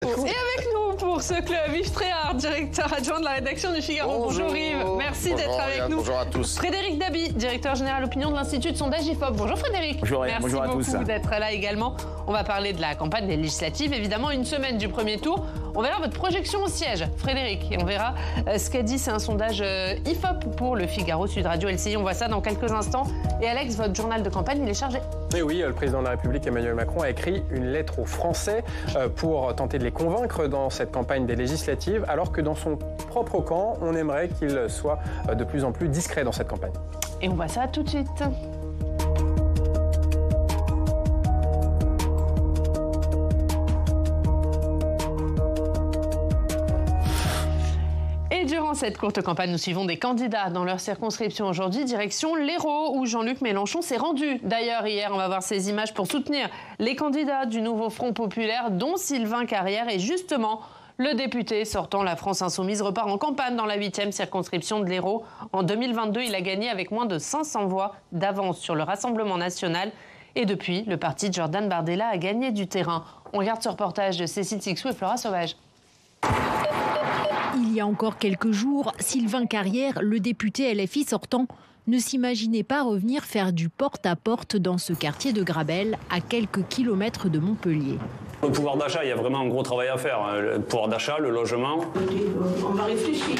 Et avec nous pour ce club, Yves Tréhard, directeur adjoint de la rédaction du Figaro. Bonjour Yves, merci d'être avec nous. Bonjour à tous. Frédéric Dabi, directeur général opinion de l'Institut de sondage IFOP. Bonjour Frédéric. Bonjour, bonjour à tous. Merci beaucoup d'être là également. On va parler de la campagne des législatives, évidemment une semaine du premier tour. On verra votre projection au siège, Frédéric, et on verra ce qu'a dit, c'est un sondage IFOP pour le Figaro, Sud Radio, LCI. On voit ça dans quelques instants. Et Alex, votre journal de campagne, il est chargé. Et oui, le président de la République, Emmanuel Macron, a écrit une lettre aux Français pour tenter de les convaincre dans cette campagne des législatives, alors que dans son propre camp, on aimerait qu'il soit de plus en plus discret dans cette campagne. Et on voit ça tout de suite. Durant cette courte campagne, nous suivons des candidats dans leur circonscription aujourd'hui, direction l'Hérault, où Jean-Luc Mélenchon s'est rendu. D'ailleurs, hier, on va voir ces images pour soutenir les candidats du nouveau Front populaire, dont Sylvain Carrière. Et justement, le député sortant La France Insoumise repart en campagne dans la 8e circonscription de l'Hérault. En 2022, il a gagné avec moins de 500 voix d'avance sur le Rassemblement national. Et depuis, le parti de Jordan Bardella a gagné du terrain. On regarde ce reportage de Cécile Sixou et Flora Sauvage. Il y a encore quelques jours, Sylvain Carrière, le député LFI sortant, ne s'imaginait pas revenir faire du porte-à-porte dans ce quartier de Grabel, à quelques kilomètres de Montpellier. Le pouvoir d'achat, il y a vraiment un gros travail à faire. Le pouvoir d'achat, le logement. On va réfléchir.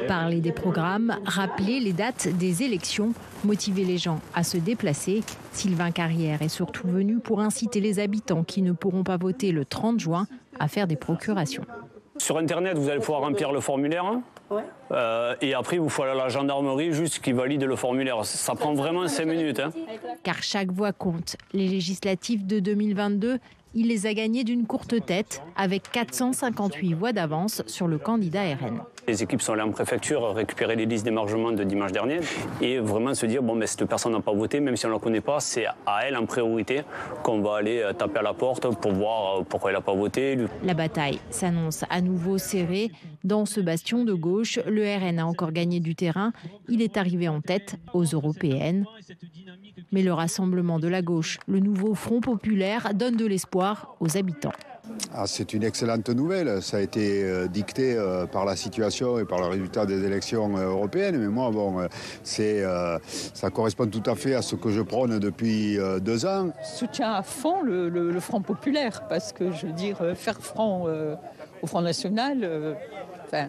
Parler des programmes, rappeler les dates des élections, motiver les gens à se déplacer. Sylvain Carrière est surtout venu pour inciter les habitants qui ne pourront pas voter le 30 juin à faire des procurations. Sur Internet, vous allez pouvoir remplir le formulaire. Ouais. Et après, il vous faut aller à la gendarmerie juste qui valide le formulaire. Ça prend vraiment 5 minutes. Car chaque voix compte. Les législatives de 2022, il les a gagnées d'une courte tête, avec 458 voix d'avance sur le candidat RN. Les équipes sont allées en préfecture récupérer les listes d'émargement de dimanche dernier et vraiment se dire, bon, mais cette personne n'a pas voté, même si on ne la connaît pas, c'est à elle en priorité qu'on va aller taper à la porte pour voir pourquoi elle n'a pas voté. La bataille s'annonce à nouveau serrée. Dans ce bastion de gauche, le RN a encore gagné du terrain. Il est arrivé en tête aux européennes. Mais le rassemblement de la gauche, le nouveau Front populaire, donne de l'espoir aux habitants. C'est une excellente nouvelle. Ça a été dicté par la situation et par le résultat des élections européennes. Mais moi, ça correspond tout à fait à ce que je prône depuis 2 ans. Je soutiens à fond le Front populaire parce que, je veux dire, faire front au Front national,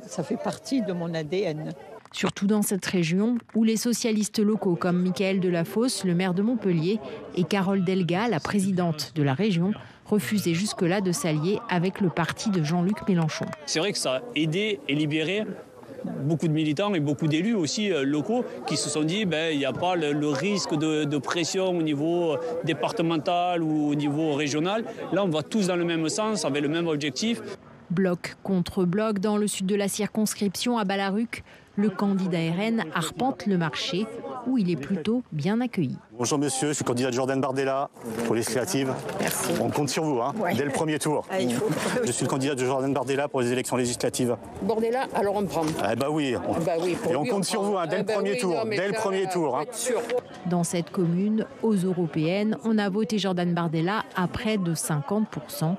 ça fait partie de mon ADN. Surtout dans cette région où les socialistes locaux comme Michael Delafosse, le maire de Montpellier, et Carole Delga, la présidente de la région, refusaient jusque-là de s'allier avec le parti de Jean-Luc Mélenchon. C'est vrai que ça a aidé et libéré beaucoup de militants et beaucoup d'élus aussi locaux qui se sont dit il n'y a pas le risque de pression au niveau départemental ou au niveau régional. Là, on va tous dans le même sens, avec le même objectif. Bloc contre bloc dans le sud de la circonscription à Ballaruc, le candidat RN arpente le marché où il est plutôt bien accueilli. Bonjour monsieur, je suis candidat de Jordan Bardella pour les législatives. Merci. On compte sur vous, dès le premier tour. Je suis le candidat de Jordan Bardella pour les élections législatives. Bardella, alors on prend. Oui. Et on compte sur vous dès le premier tour. Dès le premier tour. Dans cette commune, aux européennes, on a voté Jordan Bardella à près de 50%.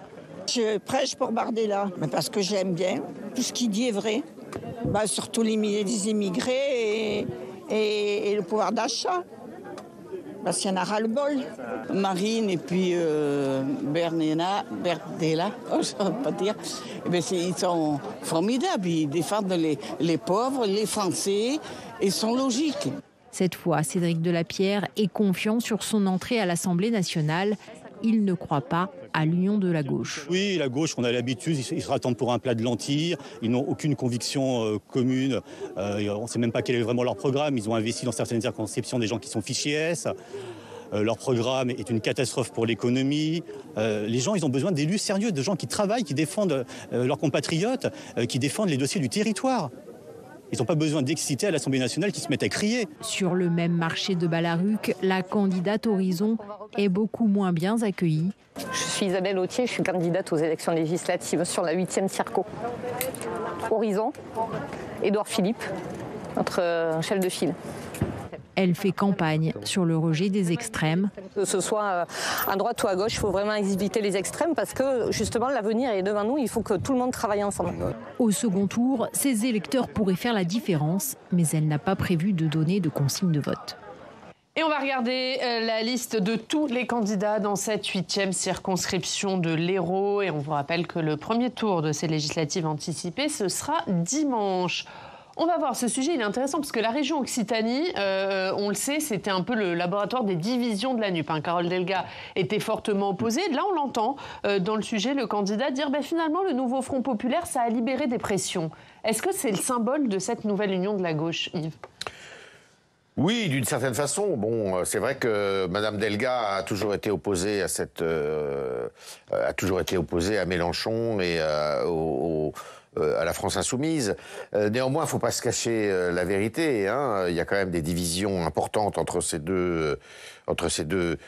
Je prêche pour Bardella, mais parce que j'aime bien. Tout ce qu'il dit est vrai. Surtout les immigrés et le pouvoir d'achat. Parce qu'il y en a ras-le-bol. Marine et puis Bardella, je ne sais pas dire, ils sont formidables. Ils défendent les pauvres, les Français, et sont logiques. Cette fois, Cédric Delapierre est confiant sur son entrée à l'Assemblée nationale. Il ne croit pas à l'union de la gauche. Oui, la gauche, on a l'habitude, ils se rattendent pour un plat de lentilles, ils n'ont aucune conviction commune, on ne sait même pas quel est vraiment leur programme, ils ont investi dans certaines circonscriptions des gens qui sont fichés S, leur programme est une catastrophe pour l'économie, les gens ils ont besoin d'élus sérieux, de gens qui travaillent, qui défendent leurs compatriotes, qui défendent les dossiers du territoire. Ils n'ont pas besoin d'exciter à l'Assemblée nationale qui se mettent à crier. Sur le même marché de Ballaruc, la candidate Horizon est beaucoup moins bien accueillie. Je suis Isabelle Autier, je suis candidate aux élections législatives sur la 8e circo. Horizon, Édouard Philippe, notre chef de file. Elle fait campagne sur le rejet des extrêmes. Que ce soit à droite ou à gauche, il faut vraiment éviter les extrêmes parce que justement l'avenir est devant nous, il faut que tout le monde travaille ensemble. Au second tour, ces électeurs pourraient faire la différence, mais elle n'a pas prévu de donner de consigne de vote. Et on va regarder la liste de tous les candidats dans cette 8e circonscription de l'Hérault. Et on vous rappelle que le premier tour de ces législatives anticipées, ce sera dimanche. On va voir, ce sujet il est intéressant parce que la région Occitanie, on le sait, c'était un peu le laboratoire des divisions de la NUP. Carole Delga était fortement opposée. Là, on l'entend dans le sujet, le candidat dire finalement le nouveau Front populaire, ça a libéré des pressions. Est-ce que c'est le symbole de cette nouvelle union de la gauche, Yves ? Oui, d'une certaine façon. Bon, c'est vrai que Madame Delga a toujours été opposée à à Mélenchon et à la France insoumise. Néanmoins, il ne faut pas se cacher la vérité. Il y a quand même des divisions importantes entre ces deux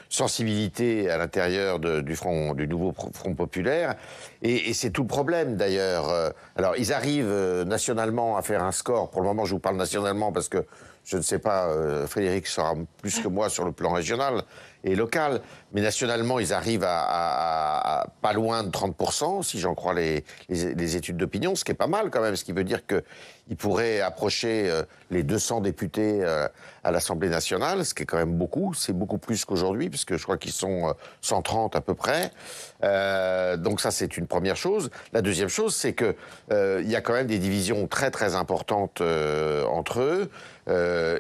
sensibilités à l'intérieur du nouveau Front populaire. Et c'est tout le problème, d'ailleurs. Alors, ils arrivent nationalement à faire un score. Pour le moment, je vous parle nationalement parce que je ne sais pas, Frédéric saura plus que moi sur le plan régional et local, mais nationalement, ils arrivent à pas loin de 30%, si j'en crois les études d'opinion, ce qui est pas mal quand même, ce qui veut dire qu'ils pourraient approcher les 200 députés à l'Assemblée nationale, ce qui est quand même beaucoup, c'est beaucoup plus qu'aujourd'hui, puisque je crois qu'ils sont 130 à peu près. Donc ça, c'est une première chose. La deuxième chose, c'est que il y a quand même des divisions très très importantes entre eux.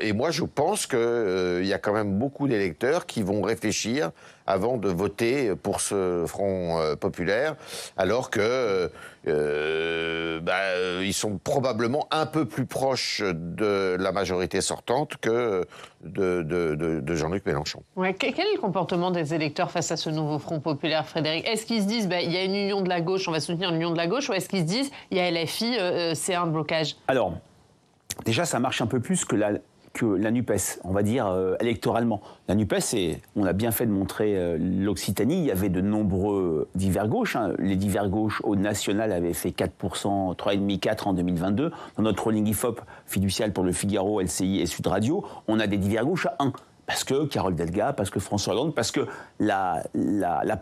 Et moi, je pense qu'il y a quand même beaucoup d'électeurs qui vont réfléchir avant de voter pour ce Front populaire, alors que ils sont probablement un peu plus proches de la majorité sortante que de Jean-Luc Mélenchon. Ouais, quel est le comportement des électeurs face à ce nouveau Front populaire, Frédéric ? Est-ce qu'ils se disent il y a une union de la gauche, on va soutenir une union de la gauche, ou est-ce qu'ils se disent il y a LFI, c'est un blocage ? Alors, déjà, ça marche un peu plus que la NUPES, on va dire électoralement. La NUPES, on a bien fait de montrer l'Occitanie, il y avait de nombreux divers gauches. Les divers gauches au national avaient fait 4%, 3,5%, 4% en 2022. Dans notre rolling IFOP fiducial pour le Figaro, LCI et Sud Radio, on a des divers gauches à 1%. Parce que Carole Delga, parce que François Hollande, parce que la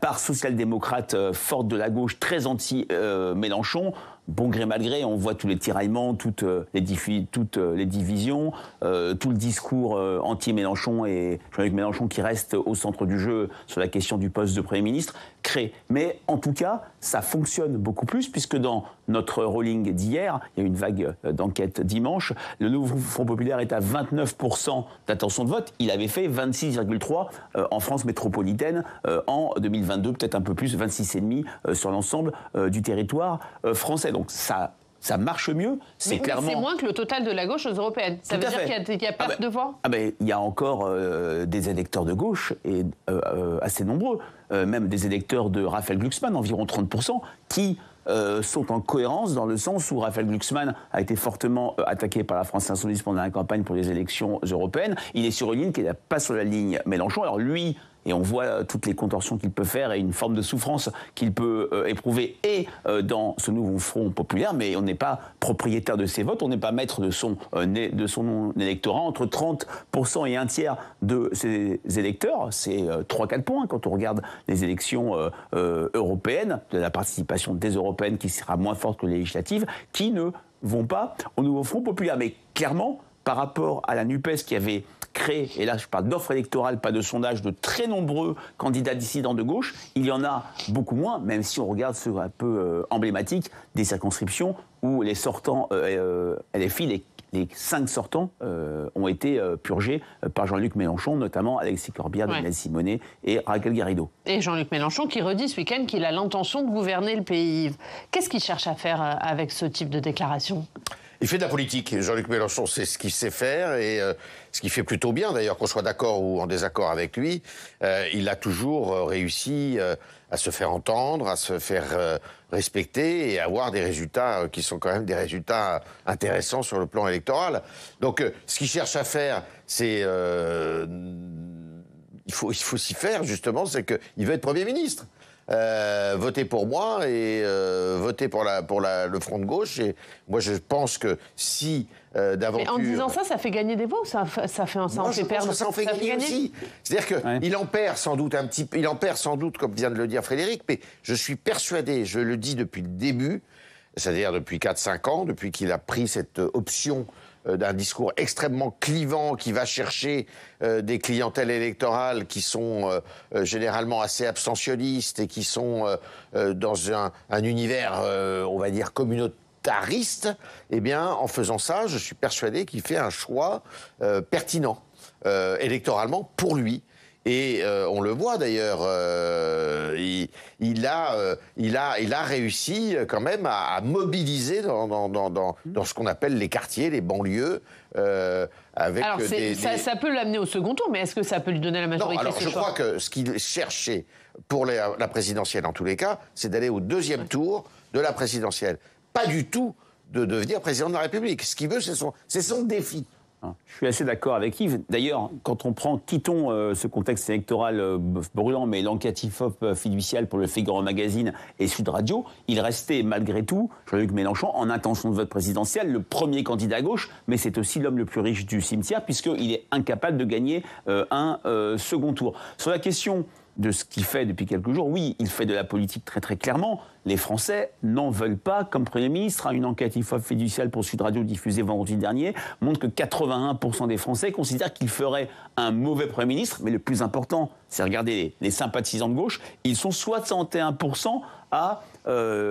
part social-démocrate forte de la gauche, très anti-Mélenchon, bon gré mal gré, on voit tous les tiraillements, toutes les divisions, tout le discours anti-Mélenchon et Jean-Luc Mélenchon qui reste au centre du jeu sur la question du poste de Premier ministre, crée. Mais en tout cas, ça fonctionne beaucoup plus puisque dans notre rolling d'hier, il y a eu une vague d'enquête dimanche, le nouveau Front populaire est à 29% d'intention de vote, il avait fait 26,3% en France métropolitaine en 2022, peut-être un peu plus, 26,5% sur l'ensemble du territoire français. Donc ça marche mieux, c'est clairement... C'est moins que le total de la gauche aux européennes. Ça veut dire qu'il y a perte de voix ? Il y a encore des électeurs de gauche, et assez nombreux, même des électeurs de Raphaël Glucksmann, environ 30%, qui sont en cohérence dans le sens où Raphaël Glucksmann a été fortement attaqué par la France insoumise pendant la campagne pour les élections européennes. Il est sur une ligne qui n'est pas sur la ligne Mélenchon. Alors lui... Et on voit toutes les contorsions qu'il peut faire et une forme de souffrance qu'il peut éprouver dans ce nouveau Front populaire. Mais on n'est pas propriétaire de ses votes, on n'est pas maître de son électorat. Entre 30% et un tiers de ses électeurs, c'est 3-4 points quand on regarde les élections européennes, de la participation des européennes qui sera moins forte que les législatives, qui ne vont pas au nouveau Front populaire. Mais clairement, par rapport à la NUPES qui avait créé, et là je parle d'offres électorales, pas de sondage, de très nombreux candidats dissidents de gauche, il y en a beaucoup moins, même si on regarde ce un peu emblématique des circonscriptions où les sortants LFI, les 5 sortants ont été purgés par Jean-Luc Mélenchon, notamment Alexis Corbière, Daniel Simonet et Raquel Garrido. Et Jean-Luc Mélenchon qui redit ce week-end qu'il a l'intention de gouverner le pays. Qu'est-ce qu'il cherche à faire avec ce type de déclaration ? Il fait de la politique. Jean-Luc Mélenchon, c'est ce qu'il sait faire et ce qu'il fait plutôt bien, d'ailleurs, qu'on soit d'accord ou en désaccord avec lui. Il a toujours réussi à se faire entendre, à se faire respecter et à avoir des résultats qui sont quand même des résultats intéressants sur le plan électoral. Donc, ce qu'il cherche à faire, c'est... il faut s'y faire, justement, c'est qu'il veut être Premier ministre. votez pour moi et votez pour le Front de gauche. Et moi, je pense que si d'aventure... Mais en disant ça, ça fait gagner des voix ou ça en fait perdre? Ça en fait gagner aussi. C'est-à-dire qu'il en perd sans doute un petit peu, il en perd sans doute, comme vient de le dire Frédéric, mais je suis persuadé, je le dis depuis le début, c'est-à-dire depuis 4-5 ans, depuis qu'il a pris cette option d'un discours extrêmement clivant qui va chercher des clientèles électorales qui sont généralement assez abstentionnistes et qui sont dans un univers, on va dire, communautariste, eh bien, en faisant ça, je suis persuadé qu'il fait un choix pertinent électoralement pour lui. Et on le voit d'ailleurs, il a réussi quand même à mobiliser dans ce qu'on appelle les quartiers, les banlieues. Avec alors ça peut l'amener au second tour, mais est-ce que ça peut lui donner la majorité? Non, alors je crois que ce qu'il cherchait pour la présidentielle, en tous les cas, c'est d'aller au deuxième tour de la présidentielle. Pas du tout de devenir président de la République. Ce qu'il veut, c'est son défi. Je suis assez d'accord avec Yves. D'ailleurs, quand on quittons ce contexte électoral brûlant, mais l'enquête IFOP fiduciale pour le Figaro Magazine et Sud Radio, il restait malgré tout, Jean-Luc Mélenchon, en intention de vote présidentiel, le premier candidat à gauche, mais c'est aussi l'homme le plus riche du cimetière, puisqu'il est incapable de gagner un second tour. Sur la question de ce qu'il fait depuis quelques jours, oui, il fait de la politique très très clairement. Les Français n'en veulent pas comme Premier ministre. Une enquête IFOP fiduciale pour Sud Radio diffusée vendredi dernier montre que 81% des Français considèrent qu'il ferait un mauvais Premier ministre. Mais le plus important, c'est regarder les sympathisants de gauche. Ils sont 61% à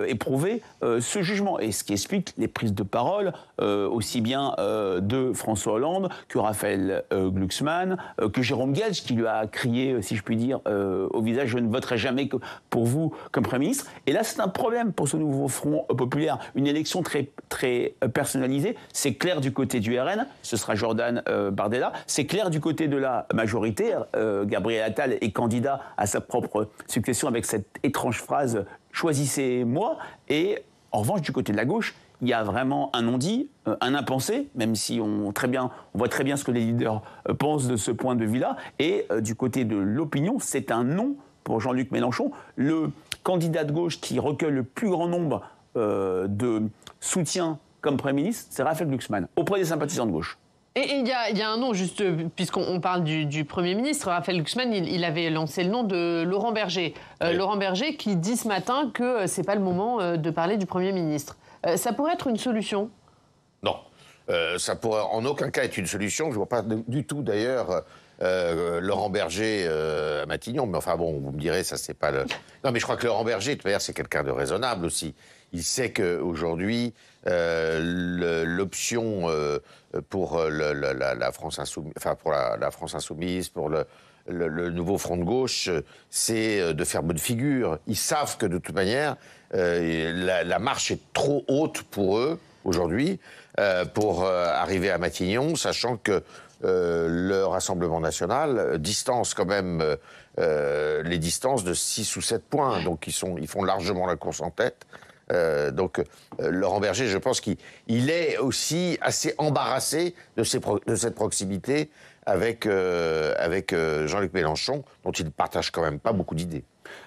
éprouver ce jugement. Et ce qui explique les prises de parole aussi bien de François Hollande que Raphaël Glucksmann, que Jérôme Guedj, qui lui a crié, si je puis dire, au visage « Je ne voterai jamais pour vous comme Premier ministre ». Et là, c'est un problème pour ce nouveau Front populaire. Une élection très, très personnalisée. C'est clair du côté du RN, ce sera Jordan Bardella. C'est clair du côté de la majorité. Gabriel Attal est candidat à sa propre succession avec cette étrange phrase « Choisissez-moi ». Et en revanche, du côté de la gauche, il y a vraiment un non-dit, un impensé, même si on voit très bien ce que les leaders pensent de ce point de vue-là. Et du côté de l'opinion, c'est un non pour Jean-Luc Mélenchon. Le candidat de gauche qui recueille le plus grand nombre de soutiens comme Premier ministre, c'est Raphaël Glucksmann, auprès des sympathisants de gauche. Et il y a un nom, juste puisqu'on parle du Premier ministre, Raphaël Glucksmann, il avait lancé le nom de Laurent Berger. Oui. Laurent Berger qui dit ce matin que c'est pas le moment de parler du Premier ministre. Ça pourrait être une solution? Non. Ça pourrait en aucun cas être une solution. Je ne vois pas du tout d'ailleurs Laurent Berger à Matignon. Mais enfin bon, vous me direz, ça c'est pas le... Non mais je crois que Laurent Berger, de toute manière, c'est quelqu'un de raisonnable aussi. Il sait qu'aujourd'hui, l'option pour la France insoumise, enfin pour la France insoumise, pour le nouveau Front de gauche, c'est de faire bonne figure. Ils savent que de toute manière, la marche est trop haute pour eux aujourd'hui pour arriver à Matignon, sachant que le Rassemblement national distance quand même les distances de 6 ou 7 points. Donc ils font largement la course en tête. Donc Laurent Berger, je pense qu'il est aussi assez embarrassé de cette proximité avec Jean-Luc Mélenchon, dont il ne partage quand même pas beaucoup d'idées.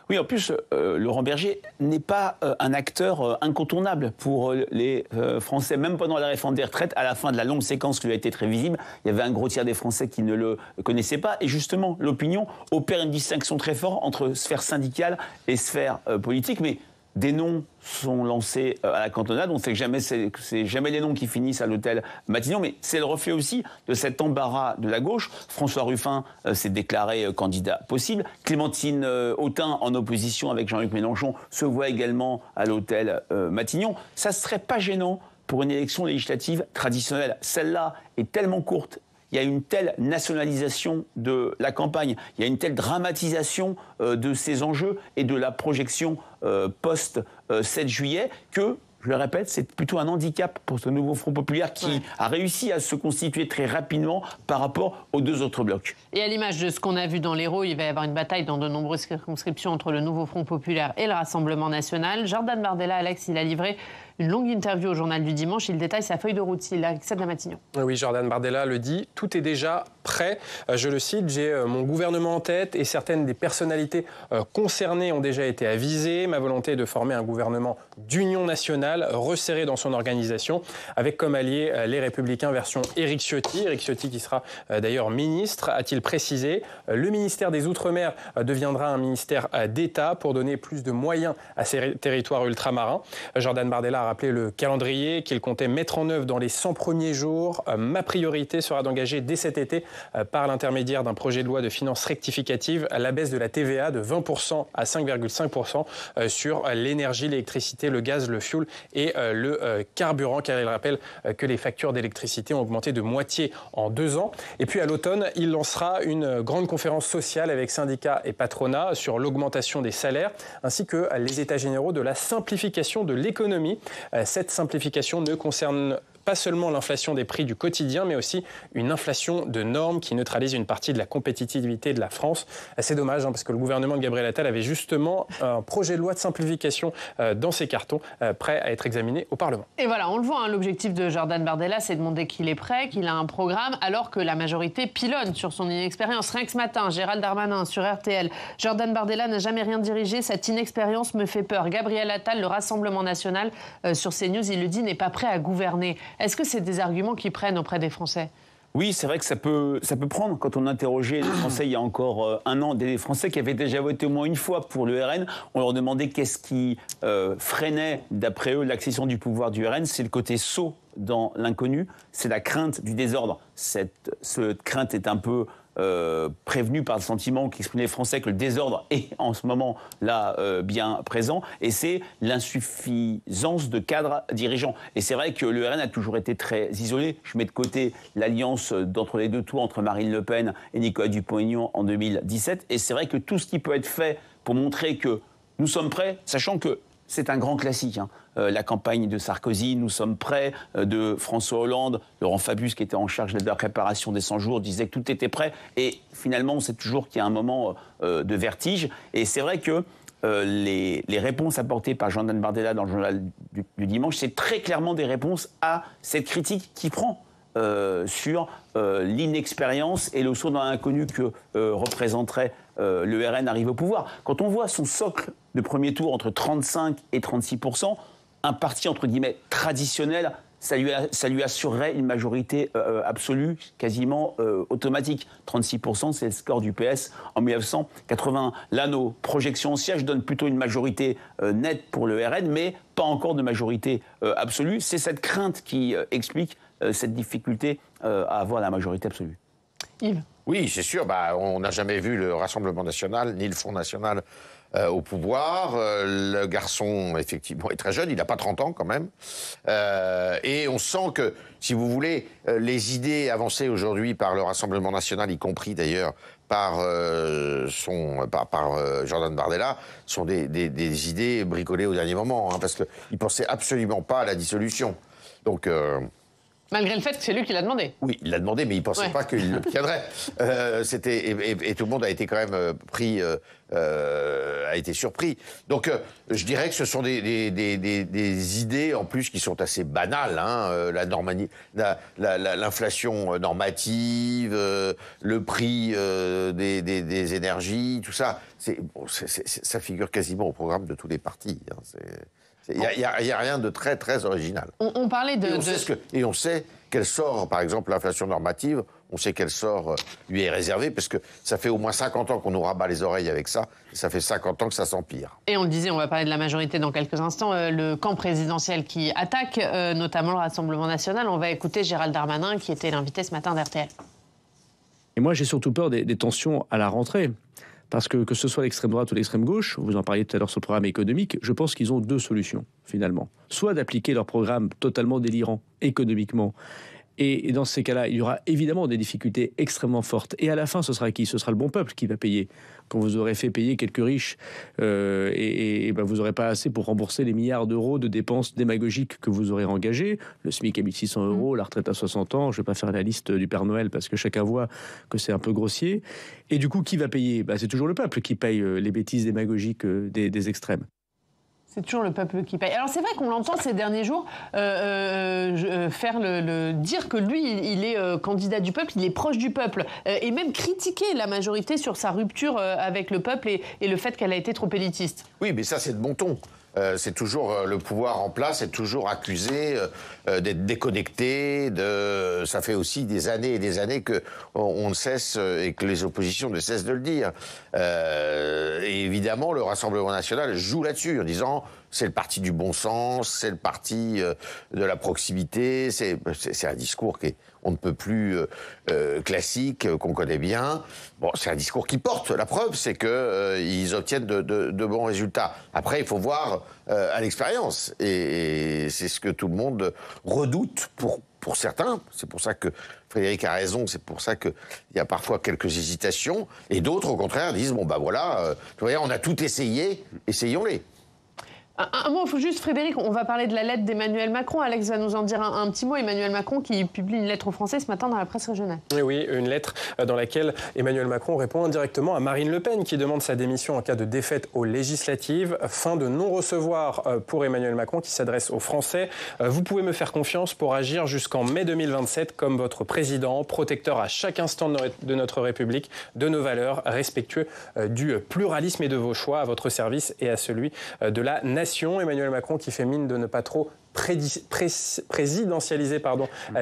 Oui, en plus, Laurent Berger n'est pas un acteur incontournable pour les Français. Même pendant la réforme des retraites, à la fin de la longue séquence qui lui a été très visible, il y avait un gros tiers des Français qui ne le connaissaient pas. Et justement, l'opinion opère une distinction très forte entre sphère syndicale et sphère politique. Mais des noms sont lancés à la cantonade. On sait que c'est jamais les noms qui finissent à l'hôtel Matignon, mais c'est le reflet aussi de cet embarras de la gauche. François Ruffin s'est déclaré candidat possible. Clémentine Autain, en opposition avec Jean-Luc Mélenchon, se voit également à l'hôtel Matignon. Ça ne serait pas gênant pour une élection législative traditionnelle. Celle-là est tellement courte. Il y a une telle nationalisation de la campagne, il y a une telle dramatisation de ces enjeux et de la projection post-7 juillet que, je le répète, c'est plutôt un handicap pour ce nouveau Front populaire qui a réussi à se constituer très rapidement par rapport aux deux autres blocs. Et à l'image de ce qu'on a vu dans l'Hérault, il va y avoir une bataille dans de nombreuses circonscriptions entre le nouveau Front populaire et le Rassemblement national. Jordan Bardella, Alex, il a livré une longue interview au journal du dimanche. Il détaille sa feuille de route s'il accède à Matignon. Oui, Jordan Bardella le dit, tout est déjà prêt. Je le cite, j'ai mon gouvernement en tête et certaines des personnalités concernées ont déjà été avisées. Ma volonté est de former un gouvernement d'union nationale resserré dans son organisation avec comme allié les Républicains version Éric Ciotti. Éric Ciotti qui sera d'ailleurs ministre, a-t-il précisé. Le ministère des Outre-mer deviendra un ministère d'État pour donner plus de moyens à ces territoires ultramarins. Jordan Bardella a rappelé le calendrier qu'il comptait mettre en œuvre dans les 100 premiers jours. Ma priorité sera d'engager dès cet été, par l'intermédiaire d'un projet de loi de finances rectificative, la baisse de la TVA de 20% à 5,5% sur l'énergie, l'électricité, le gaz, le fioul et le carburant, car il rappelle que les factures d'électricité ont augmenté de moitié en 2 ans. Et puis à l'automne, il lancera une grande conférence sociale avec syndicats et patronat sur l'augmentation des salaires, ainsi que les états généraux de la simplification de l'économie. Cette simplification ne concerne pas seulement l'inflation des prix du quotidien, mais aussi une inflation de normes qui neutralise une partie de la compétitivité de la France. C'est dommage, parce que le gouvernement de Gabriel Attal avait justement un projet de loi de simplification dans ses cartons, prêt à être examiné au Parlement. Et voilà, on le voit, l'objectif de Jordan Bardella, c'est de montrer qu'il est prêt, qu'il a un programme, alors que la majorité pilonne sur son inexpérience. Rien que ce matin, Gérald Darmanin sur RTL, Jordan Bardella n'a jamais rien dirigé, cette inexpérience me fait peur. Gabriel Attal, le Rassemblement national, sur CNews, il le dit, n'est pas prêt à gouverner. Est-ce que c'est des arguments qui prennent auprès des Français ? Oui, c'est vrai que ça peut prendre. Quand on interrogeait les Français il y a encore 1 an, des Français qui avaient déjà voté au moins une fois pour le RN, on leur demandait qu'est-ce qui freinait, d'après eux, l'accession du pouvoir du RN. C'est le côté saut dans l'inconnu, c'est la crainte du désordre. Cette crainte est un peu prévenue par le sentiment qu'expriment les Français que le désordre est en ce moment là bien présent, et c'est l'insuffisance de cadres dirigeants. Et c'est vrai que le RN a toujours été très isolé. Je mets de côté l'alliance d'entre les deux tours entre Marine Le Pen et Nicolas Dupont-Aignan en 2017, et c'est vrai que tout ce qui peut être fait pour montrer que nous sommes prêts, sachant que c'est un grand classique, la campagne de Sarkozy, nous sommes prêts, de François Hollande, Laurent Fabius, qui était en charge de la préparation des 100 jours, disait que tout était prêt. Et finalement, on sait toujours qu'il y a un moment de vertige. Et c'est vrai que les réponses apportées par Jordan Bardella dans le journal du dimanche, c'est très clairement des réponses à cette critique qui prend sur l'inexpérience et le saut dans l'inconnu que représenterait le RN arrive au pouvoir. Quand on voit son socle de premier tour entre 35 et 36%, un parti entre guillemets traditionnel, ça lui assurerait une majorité absolue, quasiment automatique. 36%, c'est le score du PS en 1981. Là, nos projections au siège donnent plutôt une majorité nette pour le RN, mais pas encore de majorité absolue. C'est cette crainte qui explique cette difficulté à avoir la majorité absolue. Yves ? Oui, c'est sûr. On n'a jamais vu le Rassemblement national ni le Front national au pouvoir. Le garçon, effectivement, est très jeune. Il n'a pas 30 ans, quand même. Et on sent que, si vous voulez, les idées avancées aujourd'hui par le Rassemblement national, y compris d'ailleurs par Jordan Bardella, sont des idées bricolées au dernier moment, parce qu'il ne pensait absolument pas à la dissolution. Donc... Malgré le fait que c'est lui qui l'a demandé. Oui, il l'a demandé, mais il ne pensait pas qu'il l'obtiendrait. Et tout le monde a été quand même a été surpris. Donc, je dirais que ce sont des idées, en plus, qui sont assez banales. L'inflation normative, le prix des énergies, tout ça, ça figure quasiment au programme de tous les partis. Il n'y a rien de très, très original. On parlait de... Et on sait quel sort, par exemple, l'inflation normative, on sait quel sort lui est réservé, parce que ça fait au moins 50 ans qu'on nous rabat les oreilles avec ça, et ça fait 50 ans que ça s'empire. Et on le disait, on va parler de la majorité dans quelques instants, le camp présidentiel qui attaque, notamment le Rassemblement national. On va écouter Gérald Darmanin, qui était l'invité ce matin d'RTL. Et moi, j'ai surtout peur des tensions à la rentrée. Parce que ce soit l'extrême droite ou l'extrême gauche, vous en parliez tout à l'heure sur le programme économique, je pense qu'ils ont 2 solutions, finalement. Soit d'appliquer leur programme totalement délirant économiquement, et dans ces cas-là, il y aura évidemment des difficultés extrêmement fortes. Et à la fin, ce sera qui ? Ce sera le bon peuple qui va payer. Quand vous aurez fait payer quelques riches, vous n'aurez pas assez pour rembourser les milliards d'euros de dépenses démagogiques que vous aurez engagées. Le SMIC à 1 600 €, la retraite à 60 ans, je ne vais pas faire la liste du Père Noël parce que chacun voit que c'est un peu grossier. Et du coup, qui va payer ? C'est toujours le peuple qui paye les bêtises démagogiques des extrêmes. C'est toujours le peuple qui paye. Alors c'est vrai qu'on l'entend ces derniers jours faire dire que lui, il est candidat du peuple, il est proche du peuple, et même critiquer la majorité sur sa rupture avec le peuple et le fait qu'elle a été trop élitiste. Oui, mais ça c'est de bon ton. C'est toujours le pouvoir en place, est toujours accusé d'être déconnecté. Ça fait aussi des années et des années qu'on ne cesse et que les oppositions ne cessent de le dire. Et évidemment, le Rassemblement national joue là-dessus en disant c'est le parti du bon sens, c'est le parti de la proximité. C'est un discours qui est on ne peut plus classique, qu'on connaît bien. Bon, c'est un discours qui porte. La preuve, c'est qu'ils obtiennent de bons résultats. Après, il faut voir à l'expérience. Et c'est ce que tout le monde redoute pour certains. C'est pour ça que Frédéric a raison. C'est pour ça qu'il y a parfois quelques hésitations. Et d'autres, au contraire, disent, bon, ben voilà, on a tout essayé, essayons-les. Un mot, il faut juste, Frédéric, on va parler de la lettre d'Emmanuel Macron. Alex va nous en dire un petit mot. Emmanuel Macron qui publie une lettre aux Français ce matin dans la presse régionale. Oui, une lettre dans laquelle Emmanuel Macron répond indirectement à Marine Le Pen qui demande sa démission en cas de défaite aux législatives. Fin de non-recevoir pour Emmanuel Macron qui s'adresse aux Français. Vous pouvez me faire confiance pour agir jusqu'en mai 2027 comme votre président, protecteur à chaque instant de notre République, de nos valeurs, respectueux du pluralisme et de vos choix, à votre service et à celui de la nation. Emmanuel Macron qui fait mine de ne pas trop présidentialiser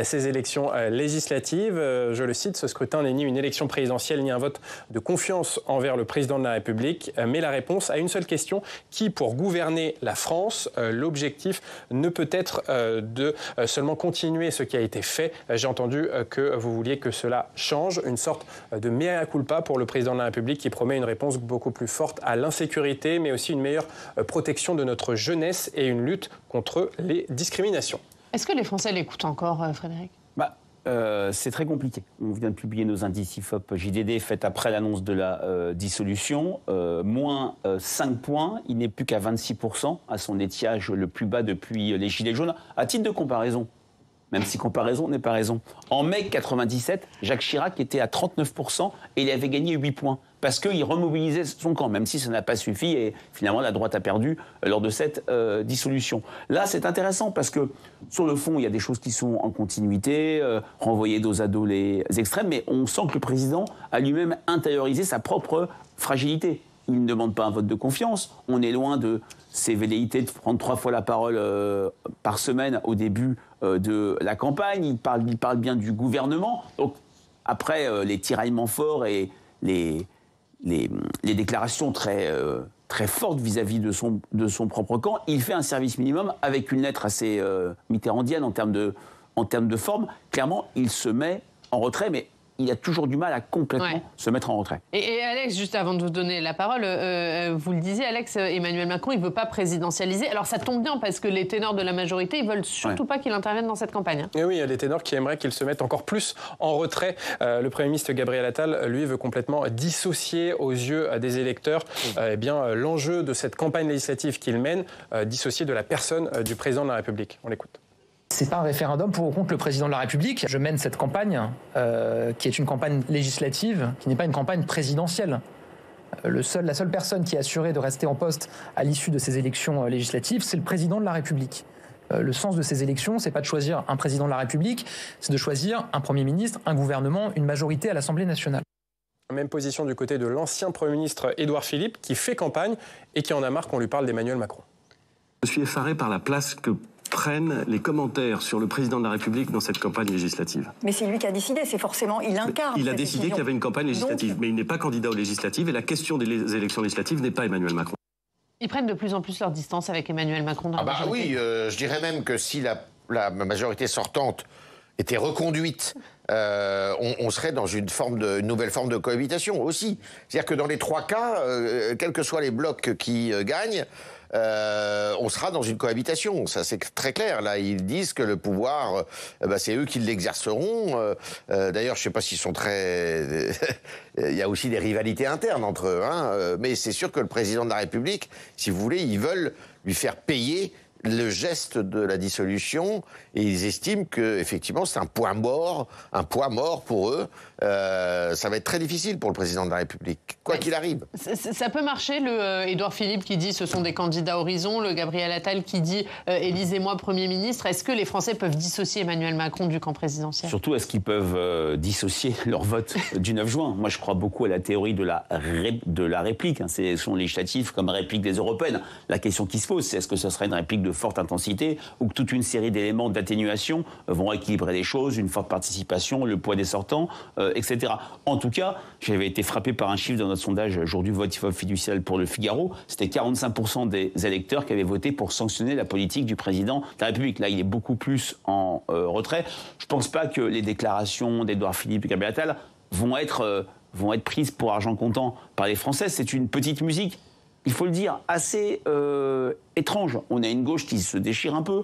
ces élections législatives. Je le cite, ce scrutin n'est ni une élection présidentielle ni un vote de confiance envers le président de la République, mais la réponse à une seule question, qui pour gouverner la France, l'objectif ne peut être de seulement continuer ce qui a été fait. J'ai entendu que vous vouliez que cela change, une sorte de mea culpa pour le président de la République qui promet une réponse beaucoup plus forte à l'insécurité, mais aussi une meilleure protection de notre jeunesse et une lutte contre les discriminations. Est-ce que les Français l'écoutent encore, Frédéric ? C'est très compliqué. On vient de publier nos indices IFOP JDD faits après l'annonce de la dissolution. Moins 5 points, il n'est plus qu'à 26%, à son étiage le plus bas depuis les Gilets jaunes. À titre de comparaison, même si comparaison n'est pas raison, en mai 97, Jacques Chirac était à 39% et il avait gagné 8 points. Parce qu'il remobilisait son camp, même si ça n'a pas suffi et finalement la droite a perdu lors de cette dissolution. Là, c'est intéressant parce que sur le fond, il y a des choses qui sont en continuité, renvoyer dos à dos les extrêmes, mais on sent que le président a lui-même intériorisé sa propre fragilité. Il ne demande pas un vote de confiance, on est loin de ses velléités de prendre 3 fois la parole par semaine au début de la campagne, il parle bien du gouvernement. Donc après les tiraillements forts et les déclarations très fortes vis-à-vis de son propre camp, il fait un service minimum avec une lettre assez mitterrandienne en termes de forme. Clairement, il se met en retrait, mais il a toujours du mal à complètement se mettre en retrait. Et Alex, juste avant de vous donner la parole, vous le disiez, Alex, Emmanuel Macron, il ne veut pas présidentialiser. Alors ça tombe bien parce que les ténors de la majorité, ils ne veulent surtout pas qu'il intervienne dans cette campagne. Et oui, il y a des ténors qui aimeraient qu'il se mette encore plus en retrait. Le Premier ministre Gabriel Attal, lui, veut complètement dissocier aux yeux des électeurs l'enjeu de cette campagne législative qu'il mène, dissocier de la personne du président de la République. On l'écoute. C'est pas un référendum pour ou contre le président de la République. Je mène cette campagne, qui est une campagne législative, qui n'est pas une campagne présidentielle. La seule personne qui est assurée de rester en poste à l'issue de ces élections législatives, c'est le président de la République. Le sens de ces élections, c'est pas de choisir un président de la République, c'est de choisir un Premier ministre, un gouvernement, une majorité à l'Assemblée nationale. Même position du côté de l'ancien Premier ministre Édouard Philippe, qui fait campagne et qui en a marre qu'on lui parle d'Emmanuel Macron. Je suis effaré par la place que prennent les commentaires sur le président de la République dans cette campagne législative. Mais c'est lui qui a décidé, c'est forcément, il incarne. Il a décidé qu'il y avait une campagne législative, mais il n'est pas candidat aux législatives et la question des élections législatives n'est pas Emmanuel Macron. Ils prennent de plus en plus leur distance avec Emmanuel Macron dans la majorité. Oui, je dirais même que si la majorité sortante était reconduite, on serait dans une nouvelle forme de cohabitation aussi. C'est-à-dire que dans les 3 cas, quels que soient les blocs qui gagnent, on sera dans une cohabitation, ça c'est très clair. Là, ils disent que le pouvoir, c'est eux qui l'exerceront. D'ailleurs, je ne sais pas s'ils sont très... Il y a aussi des rivalités internes entre eux, mais c'est sûr que le président de la République, si vous voulez, ils veulent lui faire payer le geste de la dissolution et ils estiment que effectivement c'est un poids mort pour eux. Ça va être très difficile pour le président de la République, quoi qu'il arrive. Ça peut marcher, le Édouard Philippe qui dit ce sont des candidats horizon, le Gabriel Attal qui dit élisez-moi Premier ministre. Est-ce que les Français peuvent dissocier Emmanuel Macron du camp présidentiel? Surtout, est-ce qu'ils peuvent dissocier leur vote du 9 juin? Moi, je crois beaucoup à la théorie de la réplique. Hein. C'est son législatif comme réplique des européennes. La question qui se pose, c'est est-ce que ce serait une réplique de forte intensité ou que toute une série d'éléments d'atténuation vont équilibrer les choses, une forte participation, le poids des sortants, etc. En tout cas, j'avais été frappé par un chiffre dans notre sondage jour du vote fiducial pour le Figaro. C'était 45% des électeurs qui avaient voté pour sanctionner la politique du président de la République. Là, il est beaucoup plus en retrait. Je ne pense pas que les déclarations d'Édouard Philippe et Gabriel Attal vont être prises pour argent comptant par les Français. C'est une petite musique, il faut le dire, assez étrange. On a une gauche qui se déchire un peu,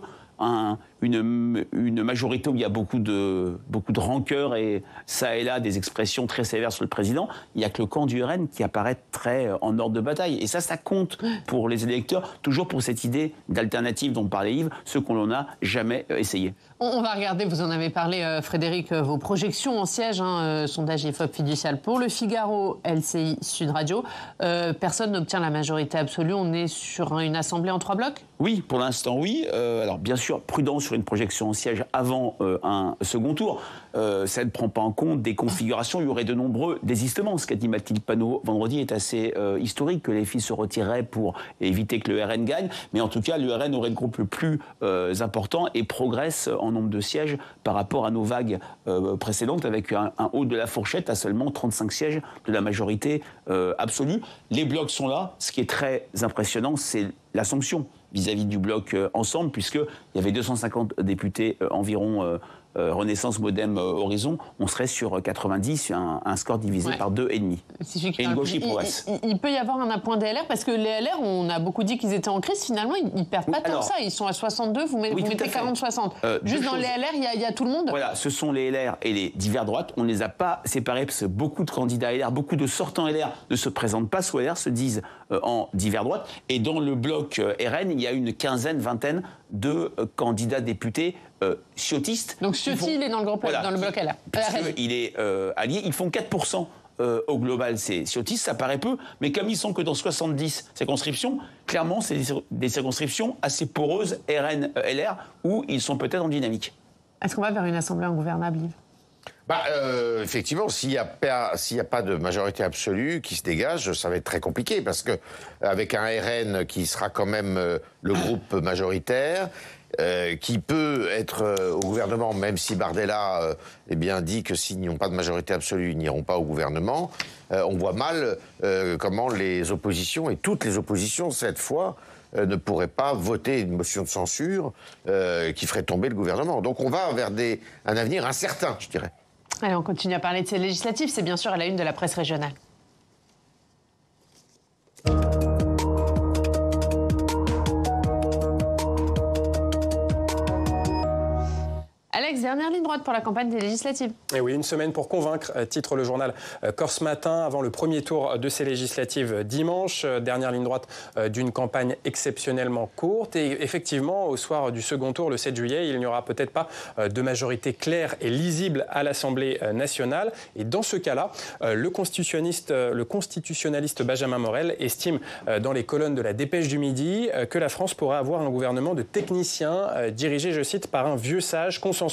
une majorité où il y a beaucoup de rancœur et ça et là des expressions très sévères sur le président. Il n'y a que le camp du RN qui apparaît très en ordre de bataille. Et ça compte pour les électeurs, toujours pour cette idée d'alternative dont parlait Yves, ce qu'on n'en a jamais essayé. On va regarder, vous en avez parlé Frédéric, vos projections en siège, sondage IFOP fiducial pour le Figaro, LCI, Sud Radio. Personne n'obtient la majorité absolue, on est sur une assemblée en 3 blocs? Oui, pour l'instant oui. Alors bien sûr, prudent sur une projection en siège avant un second tour. Ça ne prend pas en compte des configurations, il y aurait de nombreux désistements. Ce qu'a dit Mathilde Panot vendredi est assez historique, que les filles se retireraient pour éviter que le RN gagne. Mais en tout cas, le RN aurait le groupe le plus important et progresse en nombre de sièges par rapport à nos vagues précédentes, avec un haut de la fourchette à seulement 35 sièges de la majorité absolue. Les blocs sont là. Ce qui est très impressionnant, c'est la sanction vis-à-vis du bloc Ensemble, puisqu'il y avait 250 députés environ Renaissance, Modem, Horizon, on serait sur 90, un score divisé par 2,5. Et une gauche qui progresse. Il peut y avoir un point des LR, parce que les LR, on a beaucoup dit qu'ils étaient en crise, finalement, ils ne perdent pas tant que ça. Ils sont à 62, vous mettez 40-60. Juste dans les LR, il y a tout le monde. Voilà, ce sont les LR et les divers droites. On ne les a pas séparés, parce que beaucoup de candidats LR, beaucoup de sortants LR ne se présentent pas sous LR, se disent en divers droite. Et dans le bloc RN, il y a une vingtaine de candidats députés ciotistes. Donc Ciotti, il est dans le bloc LR. Il est allié, ils font 4% au global, c'est ciotistes, ça paraît peu, mais comme ils sont que dans 70 circonscriptions, clairement, c'est des circonscriptions assez poreuses, RN, LR, où ils sont peut-être en dynamique. Est-ce qu'on va vers une assemblée ingouvernable, Yves ? Effectivement, s'il n'y a pas de majorité absolue qui se dégage, ça va être très compliqué, parce que avec un RN qui sera quand même le groupe majoritaire, qui peut être au gouvernement, même si Bardella dit que s'ils n'ont pas de majorité absolue, ils n'iront pas au gouvernement, on voit mal comment les oppositions, et toutes les oppositions cette fois, ne pourraient pas voter une motion de censure qui ferait tomber le gouvernement. Donc on va vers un avenir incertain, je dirais. Allez, on continue à parler de ces législatives. C'est bien sûr à la une de la presse régionale. Alex, dernière ligne droite pour la campagne des législatives. Et oui, une semaine pour convaincre, titre le journal Corse Matin, avant le premier tour de ces législatives dimanche. Dernière ligne droite d'une campagne exceptionnellement courte. Et effectivement, au soir du second tour, le 7 juillet, il n'y aura peut-être pas de majorité claire et lisible à l'Assemblée nationale. Et dans ce cas-là, le constitutionnaliste Benjamin Morel estime dans les colonnes de la Dépêche du Midi que la France pourrait avoir un gouvernement de techniciens dirigé, je cite, par un vieux sage consensuel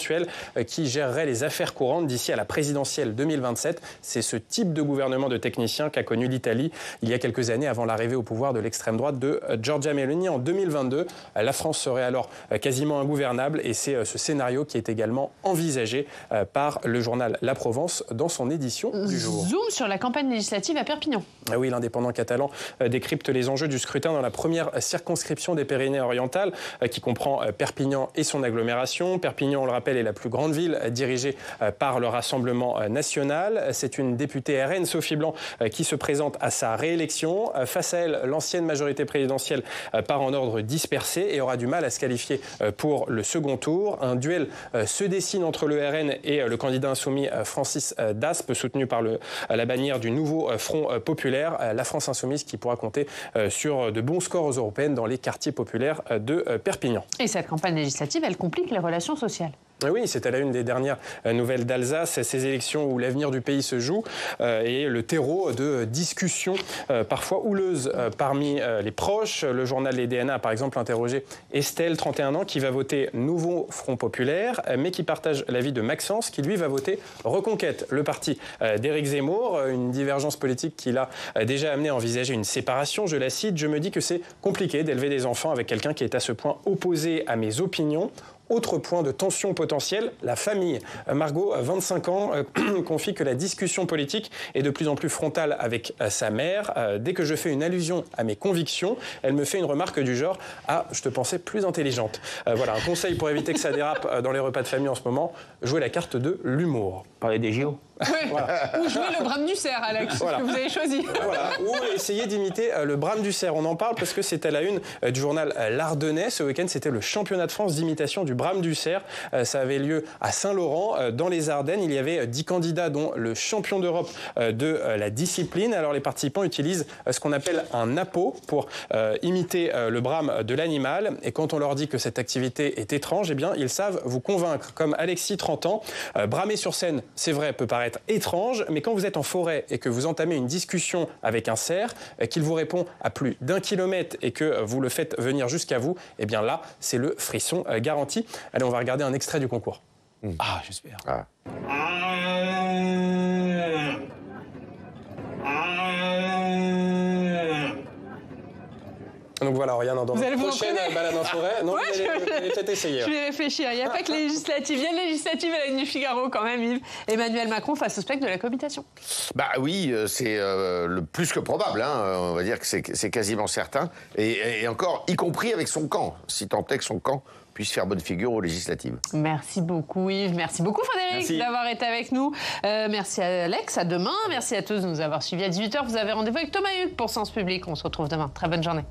qui gérerait les affaires courantes d'ici à la présidentielle 2027. C'est ce type de gouvernement de techniciens qu'a connu l'Italie il y a quelques années avant l'arrivée au pouvoir de l'extrême droite de Giorgia Meloni. En 2022, la France serait alors quasiment ingouvernable et c'est ce scénario qui est également envisagé par le journal La Provence dans son édition du jour. Zoom sur la campagne législative à Perpignan. Ah oui, l'indépendant catalan décrypte les enjeux du scrutin dans la première circonscription des Pyrénées-Orientales qui comprend Perpignan et son agglomération. Perpignan, on le rappelle, rappelle, est la plus grande ville dirigée par le Rassemblement national. C'est une députée RN, Sophie Blanc, qui se présente à sa réélection. Face à elle, l'ancienne majorité présidentielle part en ordre dispersé et aura du mal à se qualifier pour le second tour. Un duel se dessine entre le RN et le candidat insoumis Francis Daspe, soutenu par la bannière du nouveau Front populaire, la France insoumise qui pourra compter sur de bons scores aux européennes dans les quartiers populaires de Perpignan. Et cette campagne législative, elle complique les relations sociales. Oui, c'est à la une des dernières nouvelles d'Alsace, ces élections où l'avenir du pays se joue et le terreau de discussions parfois houleuses parmi les proches. Le journal Les DNA a par exemple interrogé Estelle, 31 ans, qui va voter Nouveau Front Populaire, mais qui partage l'avis de Maxence, qui lui va voter Reconquête, le parti d'Éric Zemmour. Une divergence politique qui l'a déjà amené à envisager une séparation. Je la cite, « Je me dis que c'est compliqué d'élever des enfants avec quelqu'un qui est à ce point opposé à mes opinions. » Autre point de tension potentielle, la famille. Margot, 25 ans, confie que la discussion politique est de plus en plus frontale avec sa mère. Dès que je fais une allusion à mes convictions, elle me fait une remarque du genre « Ah, je te pensais plus intelligente ». Voilà, un conseil pour éviter que ça dérape dans les repas de famille en ce moment, jouer la carte de l'humour. Parler des JO. Oui. Voilà. Ou jouer le brame du cerf, Alex, voilà. que vous avez choisi. Voilà. Ou essayer d'imiter le brame du cerf. On en parle parce que c'est à la une du journal L'Ardennais. Ce week-end, c'était le championnat de France d'imitation du brame du cerf. Ça avait lieu à Saint-Laurent, dans les Ardennes. Il y avait 10 candidats, dont le champion d'Europe de la discipline. Alors, les participants utilisent ce qu'on appelle un napo pour imiter le brame de l'animal. Et quand on leur dit que cette activité est étrange, eh bien, ils savent vous convaincre. Comme Alexis, 30 ans, bramer sur scène, c'est vrai, peut paraître étrange, mais quand vous êtes en forêt et que vous entamez une discussion avec un cerf, qu'il vous répond à plus d'1 kilomètre et que vous le faites venir jusqu'à vous, eh bien là, c'est le frisson garanti. Allez, on va regarder un extrait du concours. Ah, j'espère. Ah. Donc voilà, Oriane, dans la prochaine balade en forêt. Non, ouais, vous allez peut-être essayer. Je vais réfléchir. Il n'y a pas que les législatives. Il y a les législatives à la une du Figaro quand même, Yves. Emmanuel Macron face au spectre de la cohabitation. Bah oui, c'est le plus que probable. Hein. On va dire que c'est quasiment certain. Et encore, y compris avec son camp, si tant est que son camp puisse faire bonne figure aux législatives. Merci beaucoup Yves, merci beaucoup Frédéric d'avoir été avec nous. Merci à Alex, à demain. Merci à tous de nous avoir suivis à 18h. Vous avez rendez-vous avec Thomas Hugues pour Sens Public. On se retrouve demain. Très bonne journée.